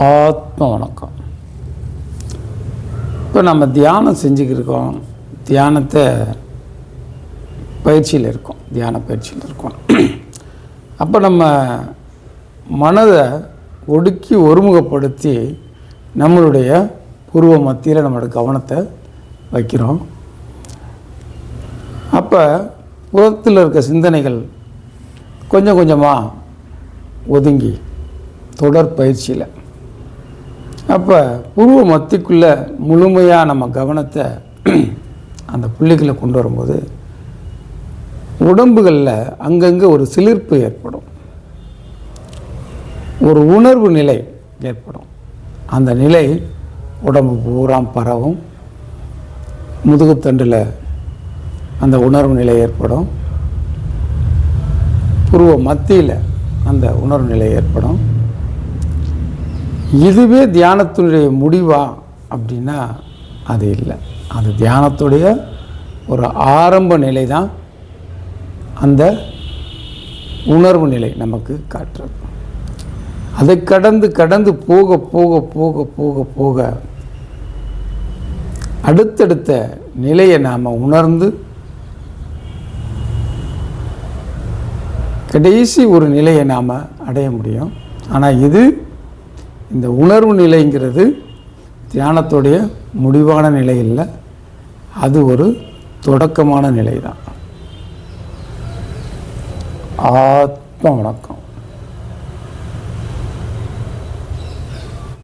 ஆத்ம வணக்கம். இப்போ நம்ம தியானம் செஞ்சுக்கிருக்கோம். தியானத்தை பயிற்சியில் இருக்கோம், தியான பயிற்சியில் இருக்கோம். அப்போ நம்ம மனதை ஒடுக்கி ஒருமுகப்படுத்தி நம்மளுடைய பூர்வ மத்தியில் நம்மளோட கவனத்தை வைக்கிறோம். அப்போ புறத்தில் இருக்க சிந்தனைகள் கொஞ்சம் கொஞ்சமாக ஒதுங்கி தொடர் பயிற்சியில் அப்போ பூர்வ மத்திக்குள்ளே முழுமையாக நம்ம கவனத்தை அந்த புள்ளிகளை கொண்டு வரும்போது உடம்புகளில் அங்கங்கே ஒரு சிலிர்ப்பு ஏற்படும், ஒரு உணர்வு நிலை ஏற்படும். அந்த நிலை உடம்பு பூரா பரவும். முதுகுத்தண்டில் அந்த உணர்வு நிலை ஏற்படும், பூர்வ மத்தியில் அந்த உணர்வு நிலை ஏற்படும். இதுவே தியானத்தினுடைய முடிவா அப்படின்னா அது இல்லை. அது தியானத்துடைய ஒரு ஆரம்ப நிலை தான் அந்த உணர்வு நிலை நமக்கு காட்டுறது. அதை கடந்து கடந்து போக போக போக போக போக அடுத்தடுத்த நிலையை நாம் உணர்ந்து கடைசி ஒரு நிலையை நாம் அடைய முடியும். ஆனால் இந்த உணர்வு நிலைங்கிறது தியானத்துடைய முடிவான நிலை இல்லை, அது ஒரு தொடக்கமான நிலை தான். ஆத்ம வணக்கம்.